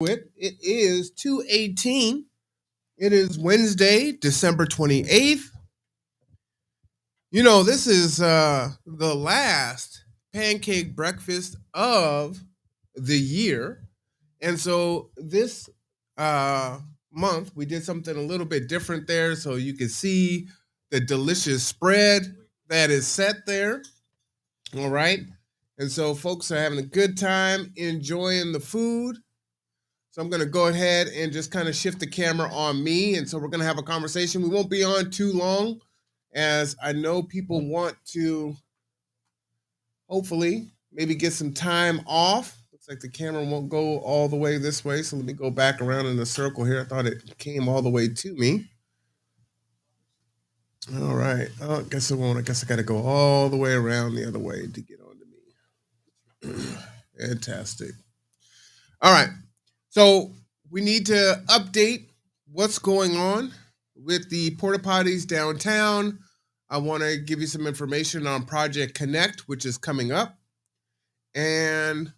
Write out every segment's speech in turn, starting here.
It is 2:18. It is Wednesday, December 28th. This is the last pancake breakfast of the year. And so this uh, month, we did something a little bit different there. So you can see the delicious spread that is set there. All right. And so folks are having a good time enjoying the food. So I'm going to go ahead and just kind of shift the camera on me. And so we're going to have a conversation. We won't be on too long, as I know people want to hopefully maybe get some time off. Looks like the camera won't go all the way this way. So let me go back around in a circle here. I thought it came all the way to me. All right. Oh, I guess it won't. I guess I got to go all the way around the other way to get onto me. Fantastic. All right. So we need to update what's going on with the porta potties downtown. I want to give you some information on Project Connect, which is coming up, and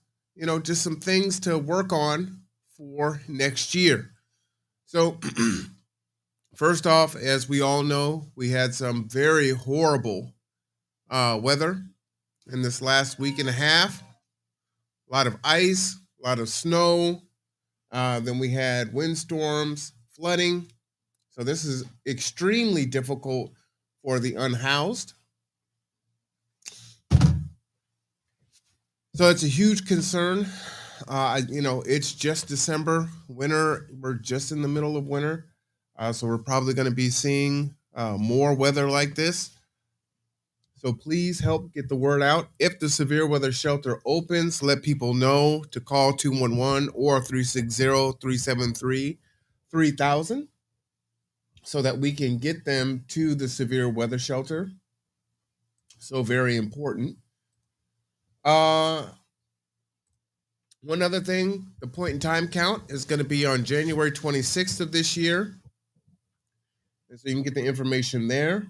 just some things to work on for next year. So first off, as we all know, we had some very horrible weather in this last week and a half. A lot of ice, a lot of snow. Then we had windstorms, flooding. So this is extremely difficult for the unhoused. So it's a huge concern. It's just December, winter. We're just in the middle of winter. So we're probably going to be seeing more weather like this. So please help get the word out. If the severe weather shelter opens, let people know to call 211 or 360-373-3000 so that we can get them to the severe weather shelter. So very important. One other thing, the point in time count is going to be on January 26th of this year. And so you can get the information there.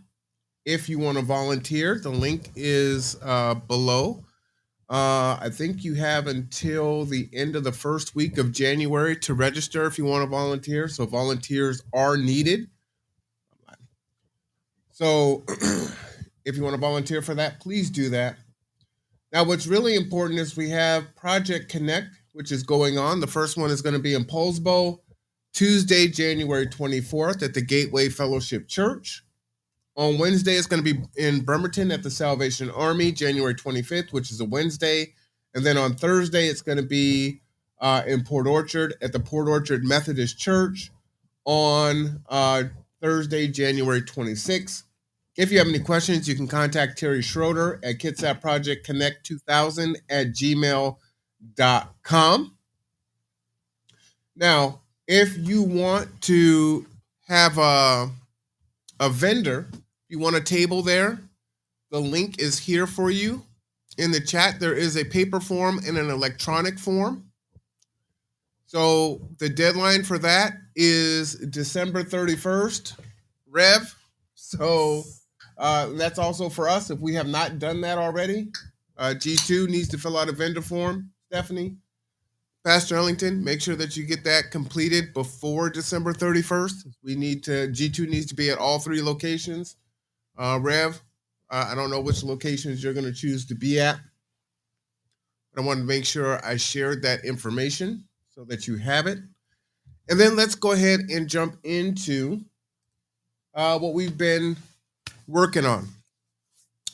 If you want to volunteer, the link is below. I think you have until the end of the first week of January to register if you want to volunteer. So volunteers are needed. So if you want to volunteer for that, please do that. Now, what's really important is we have Project Connect, which is going on. The first one is going to be in Poulsbo, Tuesday, January 24th at the Gateway Fellowship Church. On Wednesday, it's going to be in Bremerton at the Salvation Army, January 25th, which is a Wednesday. And then on Thursday, it's going to be in Port Orchard at the Port Orchard Methodist Church on Thursday, January 26th. If you have any questions, you can contact Terry Schroeder at kitsatprojectconnect2000@gmail.com. Now, if you want to have a vendor, you want a table there, the link is here for you. In the chat, there is a paper form and an electronic form. So the deadline for that is December 31st, Rev. So that's also for us if we have not done that already. G2 needs to fill out a vendor form, Stephanie. Pastor Ellington, make sure that you get that completed before December 31st. G2 needs to be at all three locations. Rev, I don't know which locations you're going to choose to be at. But I wanted to make sure I shared that information so that you have it. And then let's go ahead and jump into what we've been working on.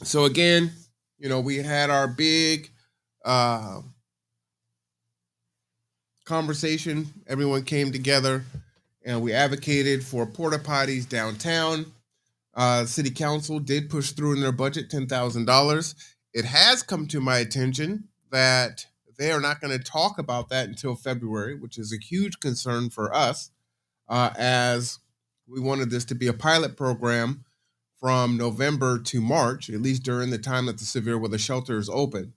So again, we had our big conversation. Everyone came together and we advocated for porta potties downtown. City Council did push through in their budget $10,000. It has come to my attention that they are not going to talk about that until February, which is a huge concern for us, as we wanted this to be a pilot program from November to March, at least during the time that the severe weather shelter is open.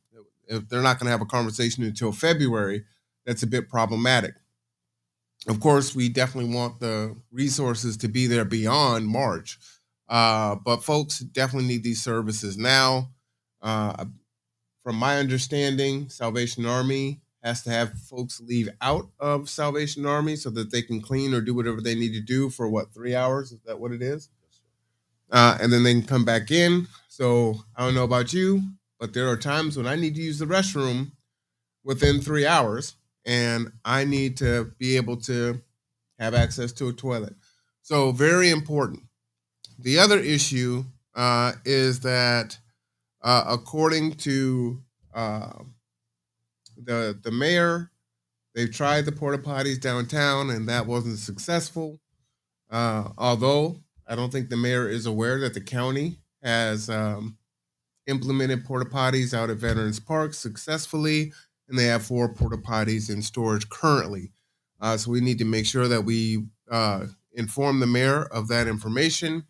If they're not going to have a conversation until February, that's a bit problematic. Of course, we definitely want the resources to be there beyond March. But folks definitely need these services now. From my understanding, Salvation Army has to have folks leave out of Salvation Army so that they can clean or do whatever they need to do for what, 3 hours? Is that what it is? And then they can come back in. So I don't know about you, but there are times when I need to use the restroom within 3 hours, and I need to be able to have access to a toilet. So very important. The other issue is that according to uh, the mayor, they've tried the porta potties downtown, and that wasn't successful. Although I don't think the mayor is aware that the county has implemented porta potties out at Veterans Park successfully, and they have 4 porta potties in storage currently. So we need to make sure that we inform the mayor of that information,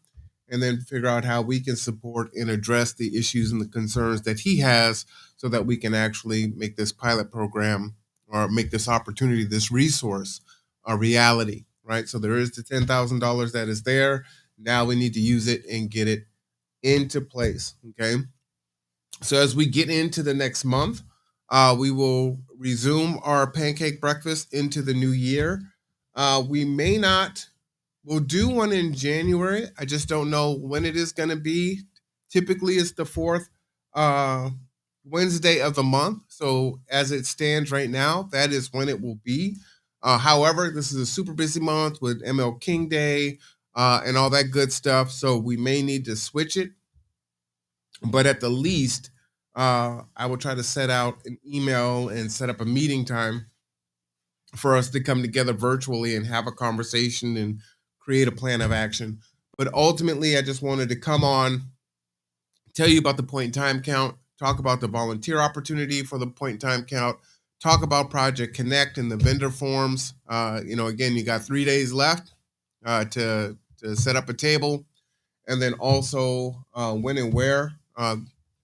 and then figure out how we can support and address the issues and the concerns that he has, so that we can actually make this pilot program, or make this opportunity, this resource, a reality. Right. So there is the $10,000 that is there. Now we need to use it and get it into place. Okay. So as we get into the next month, we will resume our pancake breakfast into the new year. We may not, we'll do one in January. I just don't know when it is going to be. Typically, it's the fourth uh, Wednesday of the month. So as it stands right now, that is when it will be. However, this is a super busy month with MLKing Day and all that good stuff. So we may need to switch it. But at the least, I will try to set out an email and set up a meeting time for us to come together virtually and have a conversation and create a plan of action. But ultimately, I just wanted to come on, tell you about the point in time count, talk about the volunteer opportunity for the point in time count, talk about Project Connect and the vendor forms. Again, you got 3 days left to set up a table, and then also when and where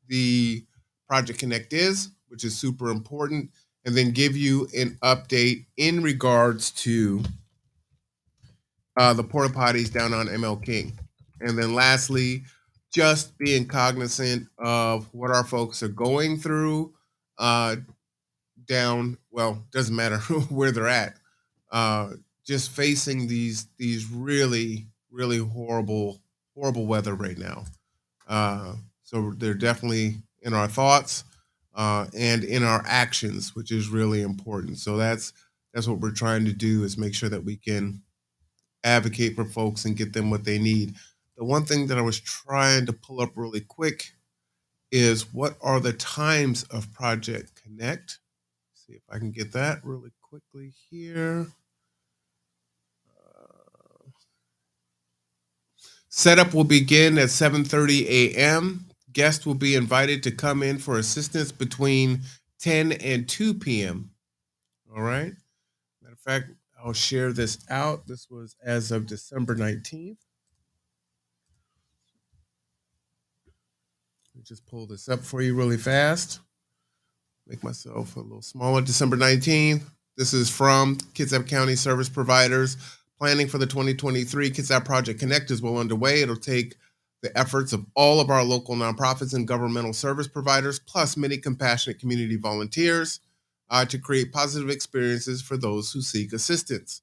the Project Connect is, which is super important, and then give you an update in regards to the porta potties down on MLKing. And then lastly, just being cognizant of what our folks are going through doesn't matter where they're at. Just facing these really, really horrible weather right now. So they're definitely in our thoughts and in our actions, which is really important. So that's what we're trying to do, is make sure that we can advocate for folks and get them what they need. The one thing that I was trying to pull up really quick is, what are the times of Project Connect? See if I can get that really quickly here. Setup will begin at 7:30 a.m. Guests will be invited to come in for assistance between 10 and 2 p.m. All right. Matter of fact, I'll share this out. This was as of December 19th. Let me just pull this up for you really fast. Make myself a little smaller. December 19th. This is from Kitsap County Service Providers. Planning for the 2023 Kitsap Project Connect is well underway. It'll take the efforts of all of our local nonprofits and governmental service providers, plus many compassionate community volunteers, to create positive experiences for those who seek assistance.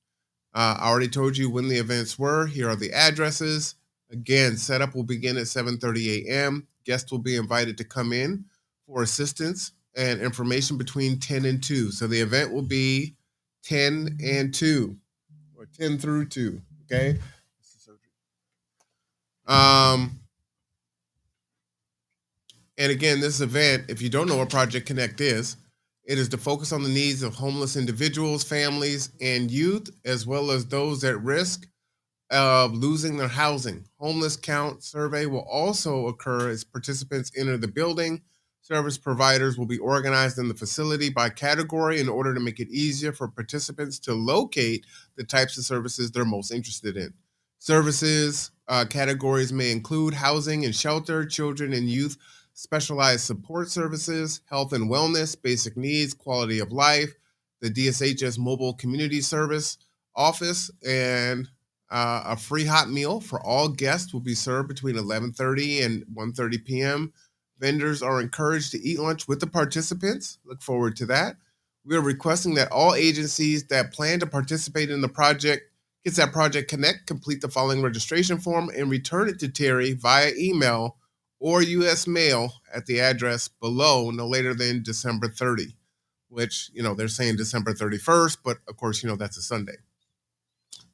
I already told you when the events were. Here are the addresses. Again, setup will begin at 7:30 a.m. Guests will be invited to come in for assistance and information between 10 and 2. So the event will be 10 and 2, or 10 through 2. Okay. And again, this event, if you don't know what Project Connect is, it is to focus on the needs of homeless individuals, families, and youth, as well as those at risk of losing their housing. Homeless count survey will also occur as participants enter the building. Service providers will be organized in the facility by category in order to make it easier for participants to locate the types of services they're most interested in. Services categories may include housing and shelter, children and youth, specialized support services, health and wellness, basic needs, quality of life, the DSHS mobile community service office, and a free hot meal for all guests will be served between 11:30 and 1:30 p.m. Vendors are encouraged to eat lunch with the participants. Look forward to that. We are requesting that all agencies that plan to participate in the project gets that Project Connect, complete the following registration form, and return it to Terry via email or U.S. mail at the address below no later than December 30, which, they're saying December 31st, but of course, that's a Sunday.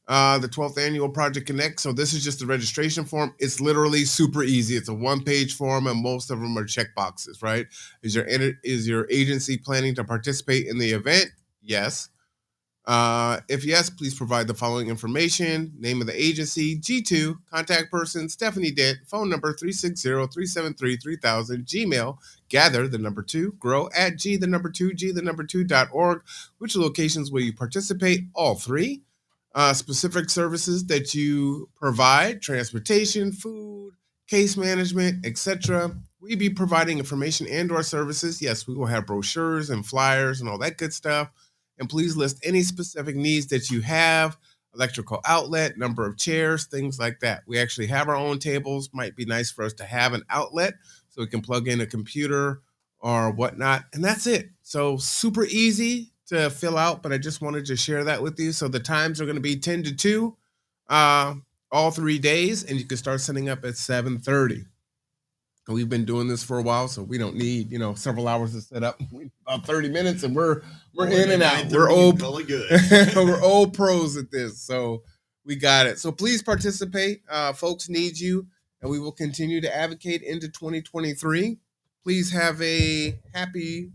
The 12th annual Project Connect. So this is just the registration form. It's literally super easy. It's a one-page form, and most of them are check boxes, right? Is your agency planning to participate in the event? Yes. If yes, please provide the following information: name of the agency, G2, contact person, Stephanie Dent, phone number 360-373-3000, Gmail, gather, the number 2, grow at G, the number 2, G, the number 2.org. Which locations will you participate? All 3. Specific services that you provide: transportation, food, case management, etc. We be providing information and/or services. Yes, we will have brochures and flyers and all that good stuff. And please list any specific needs that you have: electrical outlet, number of chairs, things like that. We actually have our own tables. Might be nice for us to have an outlet so we can plug in a computer or whatnot. And that's it. So super easy to fill out, but I just wanted to share that with you. So the times are going to be 10 to 2 all 3 days, and you can start setting up at 7:30. We've been doing this for a while, so we don't need several hours to set up. About 30 minutes, and we're in and out. We're old, good. We're old pros at this, so we got it. So please participate. Folks need you, and we will continue to advocate into 2023. Please have a happy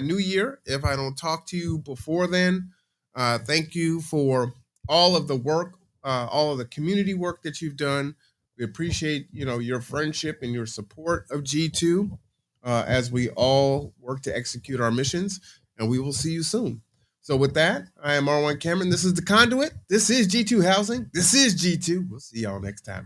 New Year. If I don't talk to you before then, thank you for all of the work, all of the community work that you've done. We appreciate, your friendship and your support of G2 as we all work to execute our missions, and we will see you soon. So with that, I am R1 Cameron. This is The Conduit. This is G2 Housing. This is G2. We'll see y'all next time.